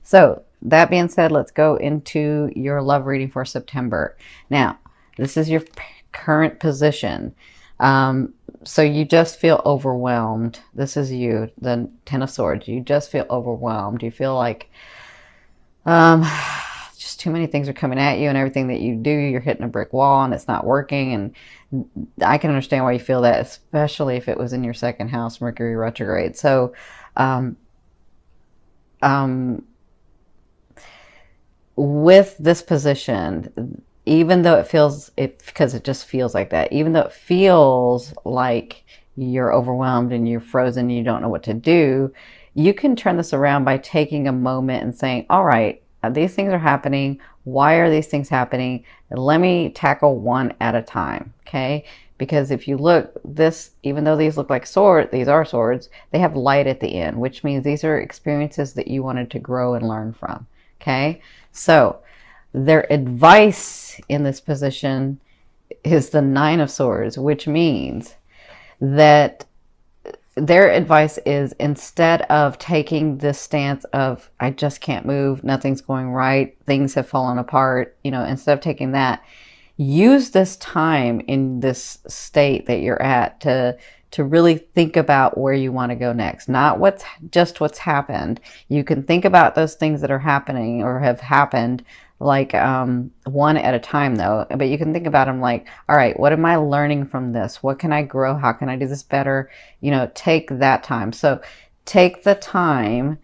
So that being said, let's go into your love reading for September. Now, this is your current position. So you just feel overwhelmed. This is you, the Ten of Swords. You just feel overwhelmed. You feel like um, just too many things are coming at you, and everything that you do, you're hitting a brick wall and it's not working. And I can understand why you feel that, especially if it was in your second house, Mercury retrograde. So, um, um, with this position, even though because it just feels like that, even though it feels like you're overwhelmed and you're frozen and you don't know what to do, you can turn this around by taking a moment and saying, all right, these things are happening. Why are these things happening? And let me tackle one at a time. Okay. Because if you look, even though these look like swords, these are swords, they have light at the end, which means these are experiences that you wanted to grow and learn from. Okay. So their advice in this position is the Nine of Swords, which means that their advice is, instead of taking this stance of, I just can't move, nothing's going right, things have fallen apart, instead of taking that, use this time in this state that you're at to really think about where you want to go next. Not what's happened. You can think about those things that are happening or have happened, like one at a time though. But you can think about them like, all right, what am I learning from this? What can I grow? How can I do this better? Take that time. So take the time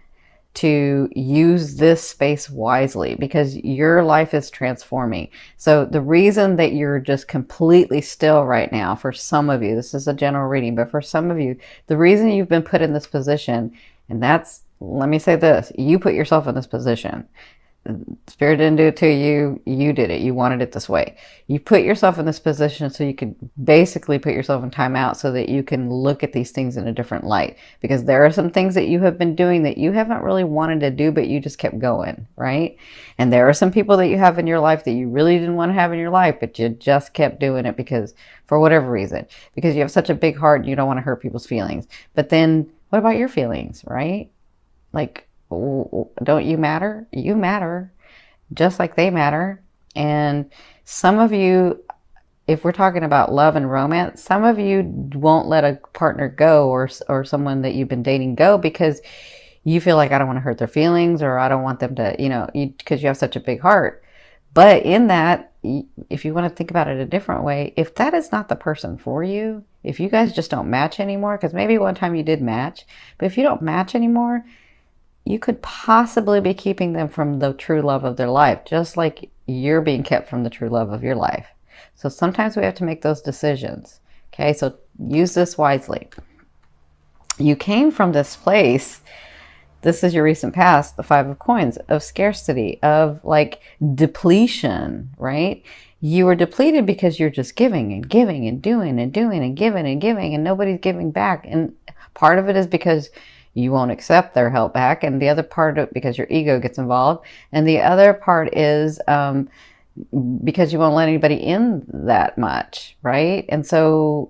to use this space wisely, because your life is transforming. So the reason that you're just completely still right now, for some of you, this is a general reading, but for some of you, the reason you've been put in this position, and let me say this, you put yourself in this position. Spirit didn't do it to you. You did it. You wanted it this way. You put yourself in this position so you could basically put yourself in timeout so that you can look at these things in a different light. Because there are some things that you have been doing that you haven't really wanted to do, but you just kept going, right? And there are some people that you have in your life that you really didn't want to have in your life, but you just kept doing it because, for whatever reason, because you have such a big heart and you don't want to hurt people's feelings. But then what about your feelings, right? Like, don't you matter? You matter just like they matter. And some of you, if we're talking about love and romance, some of you won't let a partner go or someone that you've been dating go because you feel like, I don't want to hurt their feelings, or I don't want them to, because you have such a big heart. But in that, if you want to think about it a different way, if that is not the person for you, if you guys just don't match anymore, because maybe one time you did match, but if you don't match anymore, you could possibly be keeping them from the true love of their life, just like you're being kept from the true love of your life. So sometimes we have to make those decisions. Okay, so use this wisely. You came from this place, this is your recent past, the Five of Coins, of scarcity, of like depletion, right? You were depleted because you're just giving and giving and doing and doing and giving and giving, and nobody's giving back. And part of it is because you won't accept their help back, and the other part of it because your ego gets involved, and the other part is because you won't let anybody in that much, right? And so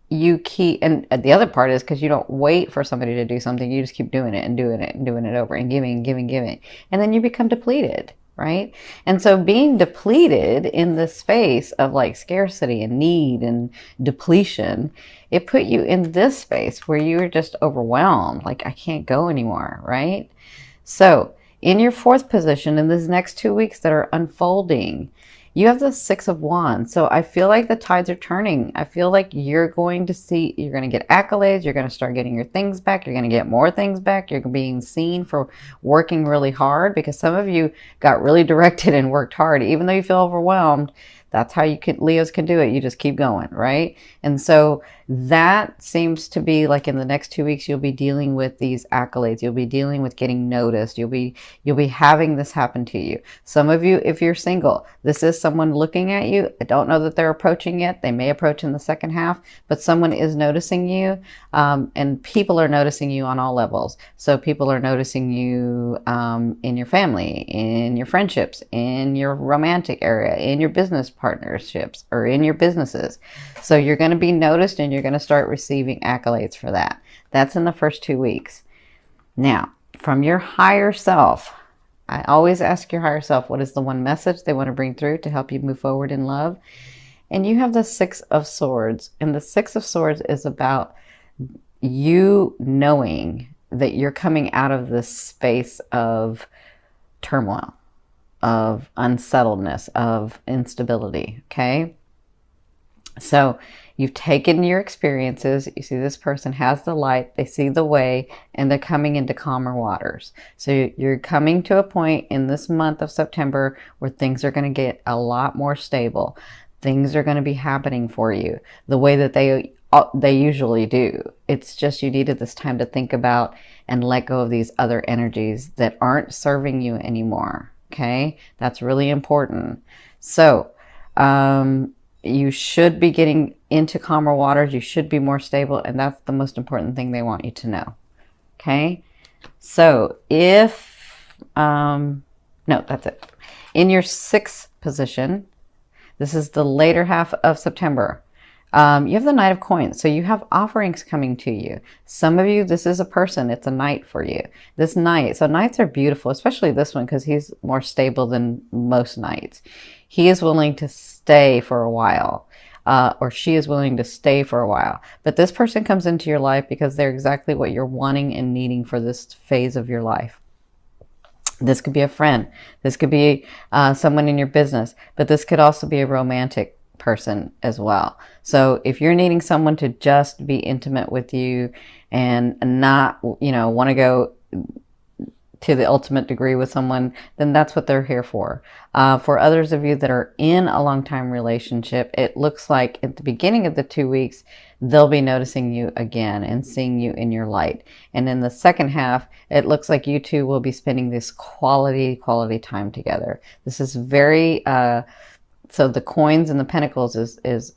you keep, and the other part is because you don't wait for somebody to do something, you just keep doing it and doing it and doing it over and giving, and then you become depleted, right? And so being depleted in this space of like scarcity and need and depletion, it put you in this space where you were just overwhelmed, like, I can't go anymore, right? So in your fourth position, in these next 2 weeks that are unfolding, you have the Six of Wands. So I feel like the tides are turning. I feel like you're going to get accolades. You're going to start getting your things back. You're going to get more things back. You're being seen for working really hard, because some of you got really directed and worked hard. Even though you feel overwhelmed, that's how Leos can do it. You just keep going, right? And so that seems to be like in the next 2 weeks, you'll be dealing with these accolades. You'll be dealing with getting noticed. You'll be having this happen to you. Some of you, if you're single, this is someone looking at you. I don't know that they're approaching yet. They may approach in the second half, but someone is noticing you, and people are noticing you on all levels. So people are noticing you in your family, in your friendships, in your romantic area, in your business partnerships, or in your businesses. So you're going to be noticed, and you're going to start receiving accolades for that. That's in the first 2 weeks. Now, from your higher self, I always ask your higher self, what is the one message they want to bring through to help you move forward in love? And you have the Six of Swords. And the Six of Swords is about you knowing that you're coming out of this space of turmoil, of unsettledness, of instability, okay? So you've taken your experiences. You see this person has the light. They see the way, and they're coming into calmer waters. So you're coming to a point in this month of September where things are going to get a lot more stable. Things are going to be happening for you the way that they usually do. It's just you needed this time to think about and let go of these other energies that aren't serving you anymore. Okay, that's really important. So you should be getting into calmer waters. You should be more stable, and that's the most important thing they want you to know. Okay, so if no, that's it. In your sixth position, this is the later half of September. You have the Knight of Coins, so you have offerings coming to you. Some of you, this is a person, it's a knight for you. This knight, so knights are beautiful, especially this one because he's more stable than most knights. He is willing to stay for a while, or she is willing to stay for a while. But this person comes into your life because they're exactly what you're wanting and needing for this phase of your life. This could be a friend. This could be someone in your business, but this could also be a romantic person as well. So if you're needing someone to just be intimate with you and not, want to go to the ultimate degree with someone, then that's what they're here for. For others of you that are in a long-time relationship, it looks like at the beginning of the 2 weeks, they'll be noticing you again and seeing you in your light. And in the second half, it looks like you two will be spending this quality time together. This is very, so the coins and the pentacles is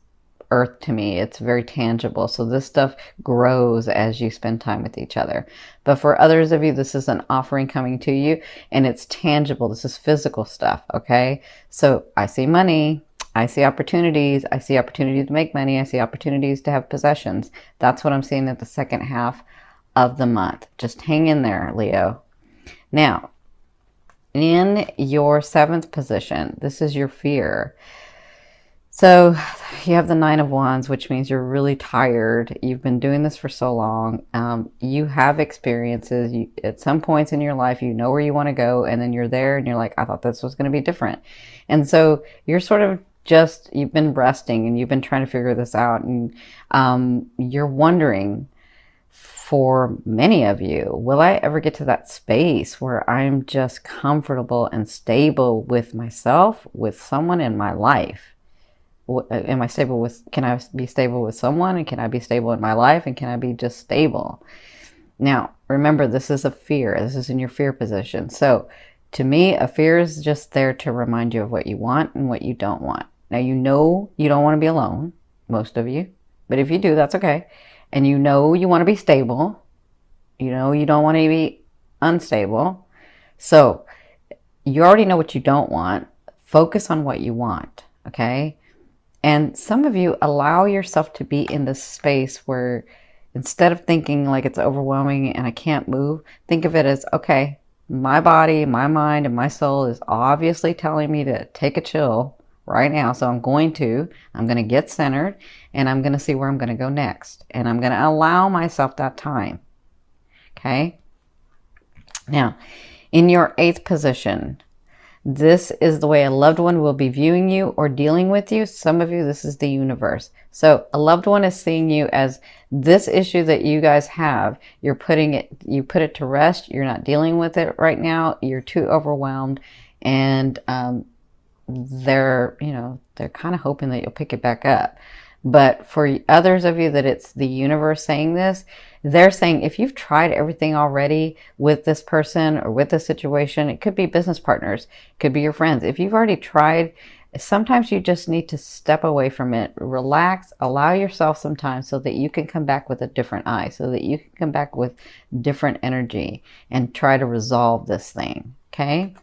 earth to me. It's very tangible. So this stuff grows as you spend time with each other. But for others of you, this is an offering coming to you and it's tangible. This is physical stuff. Okay. So I see money. I see opportunities. I see opportunities to make money. I see opportunities to have possessions. That's what I'm seeing at the second half of the month. Just hang in there, Leo. Now, in your seventh position, this is your fear. So you have the Nine of Wands, which means you're really tired. You've been doing this for so long. You have experiences. At some points in your life, you know where you want to go, and then you're there and you're like, I thought this was going to be different. And so you're sort of you've been resting and you've been trying to figure this out. And you're wondering, for many of you, will I ever get to that space where I'm just comfortable and stable with myself, with someone in my life? Am I stable with, can I be stable with someone, and can I be stable in my life, and can I be just stable? Now, remember, this is a fear. This is in your fear position. So to me, a fear is just there to remind you of what you want and what you don't want. Now, you know you don't want to be alone, most of you, but if you do, that's okay. And you know you want to be stable. You know you don't want to be unstable. So you already know what you don't want. Focus on what you want, okay? And some of you allow yourself to be in this space where instead of thinking like it's overwhelming and I can't move, think of it as, okay, my body, my mind, and my soul is obviously telling me to take a chill right now. So I'm going to get centered, and I'm going to see where I'm going to go next. And I'm going to allow myself that time. Okay. Now, in your eighth position, this is the way a loved one will be viewing you or dealing with you. Some of you, this is the universe. So a loved one is seeing you as this issue that you guys have. You put it to rest. You're not dealing with it right now. You're too overwhelmed, and they're kind of hoping that you'll pick it back up. But for others of you that it's the universe saying this, they're saying if you've tried everything already with this person or with this situation, it could be business partners, it could be your friends. If you've already tried, sometimes you just need to step away from it, relax, allow yourself some time so that you can come back with a different eye, so that you can come back with different energy and try to resolve this thing. Okay.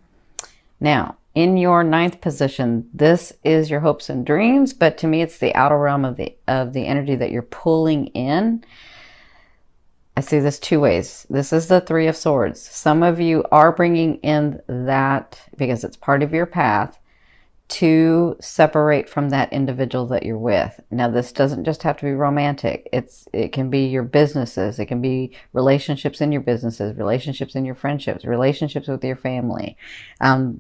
Now, in your ninth position, this is your hopes and dreams, but to me, it's the outer realm of the energy that you're pulling in. I see this two ways. This is the Three of Swords. Some of you are bringing in that because it's part of your path to separate from that individual that you're with. Now, this doesn't just have to be romantic. It can be your businesses. It can be relationships in your businesses, relationships in your friendships, relationships with your family.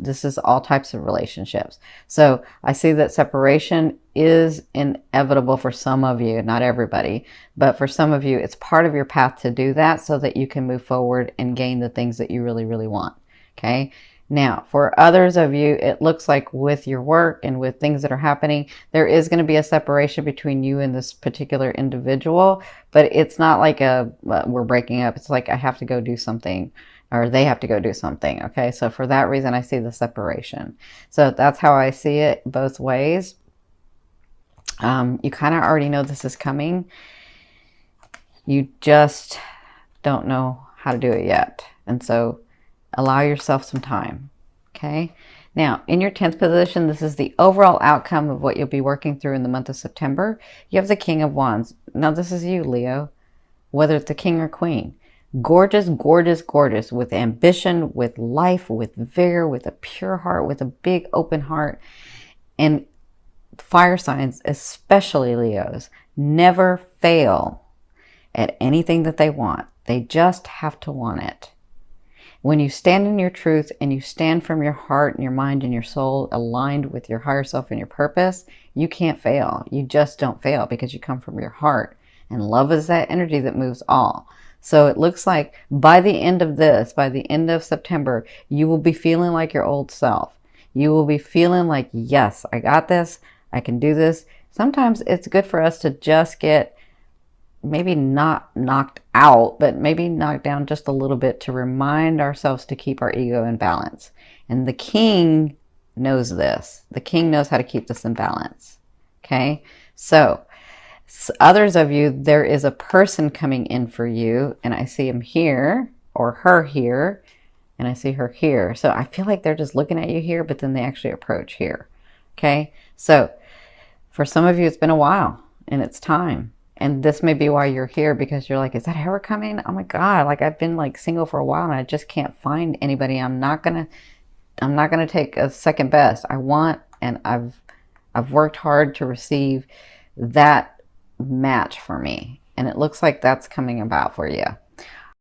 This is all types of relationships. So I see that separation is inevitable for some of you, not everybody, but for some of you, it's part of your path to do that so that you can move forward and gain the things that you really, really want. Okay. Now, for others of you, it looks like with your work and with things that are happening, there is going to be a separation between you and this particular individual, but it's not like we're breaking up. It's like I have to go do something or they have to go do something. Okay. So for that reason, I see the separation. So that's how I see it both ways. You kind of already know this is coming. You just don't know how to do it yet. And so allow yourself some time. Okay. Now, in your 10th position, this is the overall outcome of what you'll be working through in the month of September. You have the King of Wands. Now, this is you, Leo, whether it's the king or queen. Gorgeous, gorgeous, gorgeous, with ambition, with life, with vigor, with a pure heart, with a big open heart. And fire signs, especially Leos, never fail at anything that they want. They just have to want it. When you stand in your truth and you stand from your heart and your mind and your soul aligned with your higher self and your purpose, you can't fail. You just don't fail because you come from your heart. And love is that energy that moves all. So it looks like by the end of this, by the end of September, you will be feeling like your old self. You will be feeling like, yes, I got this. I can do this. Sometimes it's good for us to just get maybe not knocked out, but maybe knocked down just a little bit to remind ourselves to keep our ego in balance. And the king knows this. The king knows how to keep this in balance. Okay. So others of you, there is a person coming in for you and I see him here or her here and I see her here. So I feel like they're just looking at you here, but then they actually approach here. Okay. So for some of you, it's been a while and it's time. And this may be why you're here because you're like, is that ever coming? Oh my God, like I've been like single for a while and I just can't find anybody. I'm not gonna take a second best. I want, and I've worked hard to receive that match for me. And it looks like that's coming about for you.